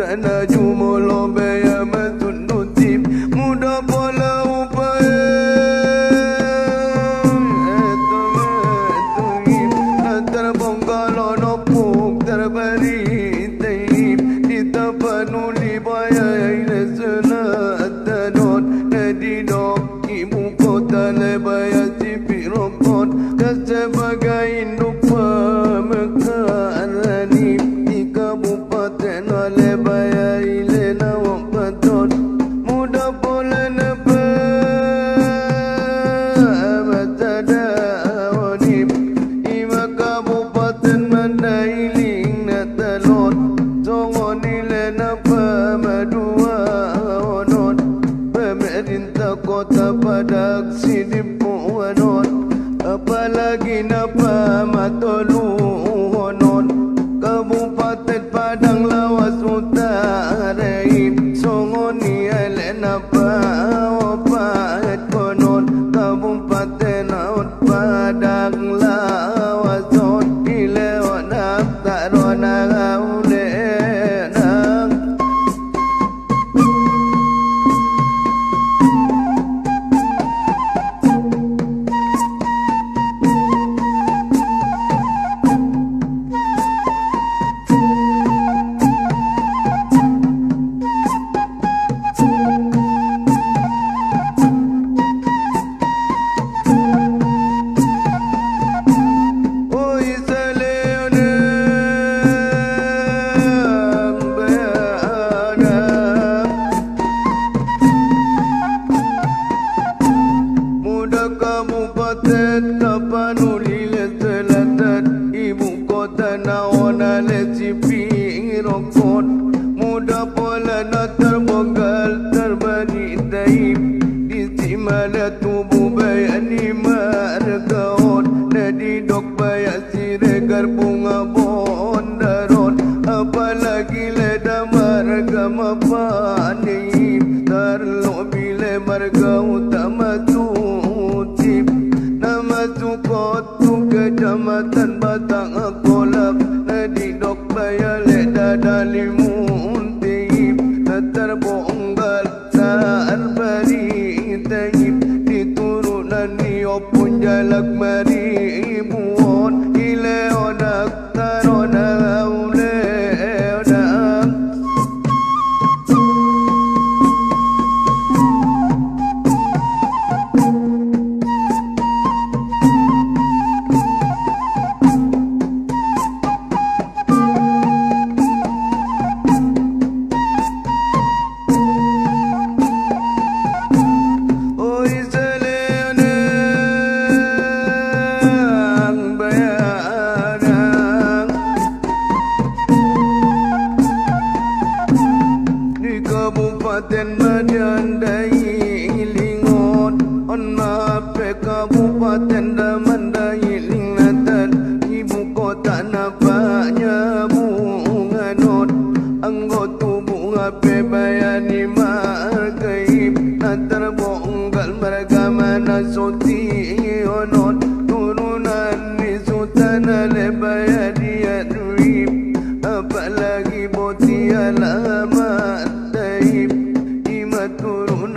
Kerana jumlah bayar menutip mudah pola upaya terbongkar nopuk terberi taib ditapanuli bayar selat tanot nadidok ibu kota lebaya sipik rokot sebagai induk pemekaran di kabupaten lebaya ilena wapatot mudah pola napa matada onip ima kabupaten mandailing natalot songon ilena pamadua onot pemerintah kota padak sidipu onot apalagi napa matolu onot kabupaten padang lawas utara songoni elena pa wapat konon kabupaten out padang lawas ot ilewat tarona gaule nang Kecamatan Batang Kolak Nadidok Bayale Dadalimun Tip Terbonggal Tarbari Taib Diturunan Niopun Jalak Mari Buon Ile Odak Tarona Gaule Odak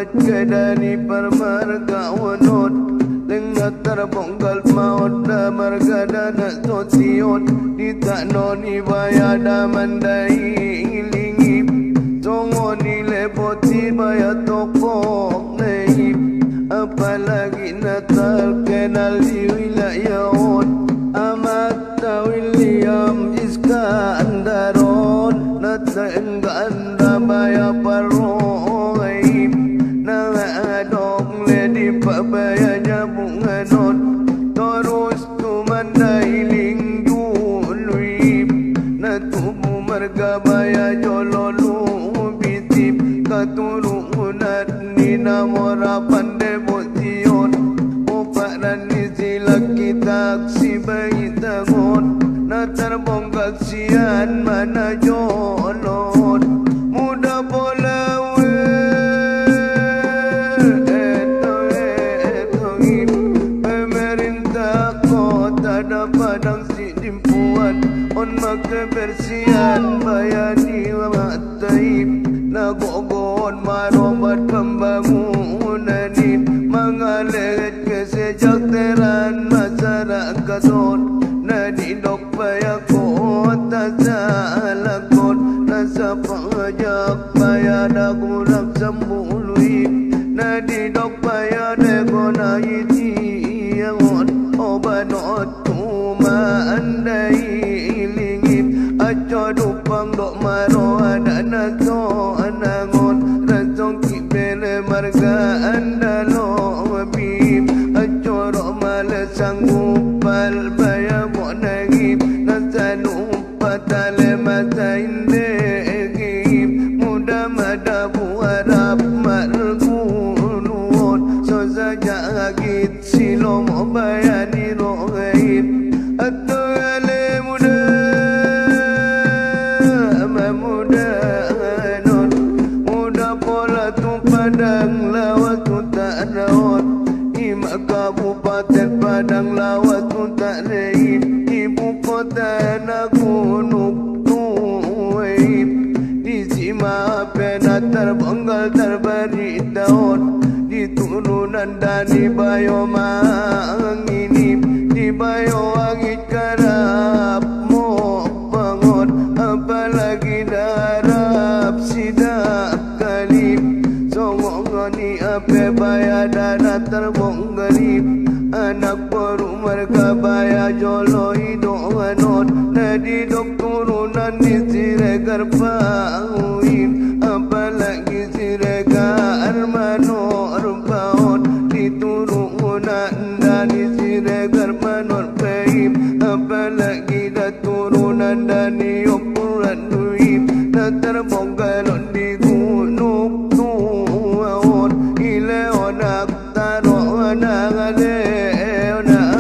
Kedani permarga wanot Lengat terbongkal maut da marga dana sosiot Ditaknoni bayada mandai ilingip Songoni lepoti bayat tokok naib Apalagi Natal kenal di wilayah on Amat William Iskandaron Nata engganda bayar paron Nangadong ledi pabayanya bunganon Terus tumandailing duluip Natubu marga baya jololu bitip Katurunan ni namora pandebotion Uparan ni silak kita si bayi tangon Natarbongkal sian mana jolon Muda bola Padang si dimpuan on maka versi Sian bayani mataib nagogon marobat pembangunan mengalir kesejahteraan masyarakat nadidok payah kota salakon nasa pajak payah dagulang sembului nadidok payah degona iti yangon obanot tumandai ilingit aco dupang dok maro ada naso anangon rasong kibele marga andalo bim aco rok male sanggupal bayar mo nangip nasanu patale masa indegim muda madabu harap margunuon so saja agit silo mo bayani rohib atau ale muda muda non muda pola tu padang lawas tu tak raut imak kabupaten padang lawas tu tak reib ibu kota nagunuk tuib di sima pena terbenggal terberi daun di turunan dan di bayo mangini di bayo angit karap mo bangun apalagi darab sidak kalip songongoni ape baya dana terbonggalip anak baru mereka baya jolo hidung anon nadi dok turunan di siregar pauin apalagi siregar manor paon di turunan dan di siregar manor peim apalagi dah turunan dan di ukuran duit dah terbonggalon di gunung tuaon ile onak taro onak ale onak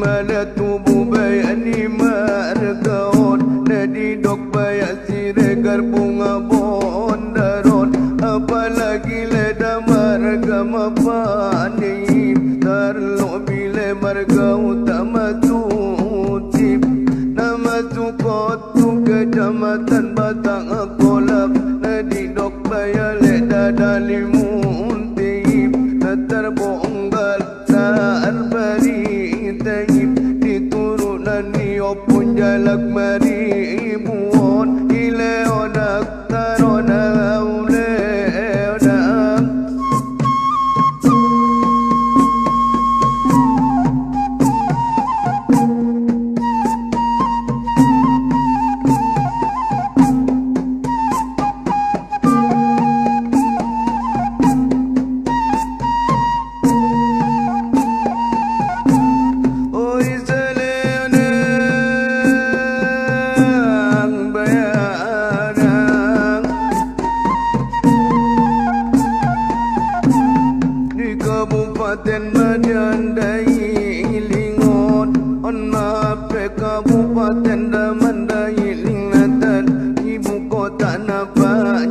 Mala tubuh bayani margaon Nadi dok bayak siregar bunga bondaron Apalagi leda marga mapani Tarlo bile marga utama tutip Nama tukot tu kecamatan Batang Kolak Nadi dok bayak leda dalimun tip Natar bonggal tar bari taib diturunan niyo pun jalak maribuon ile odak tarona ule odak Kabupaten Madiun Dai Lingon Onang Kabupaten Dam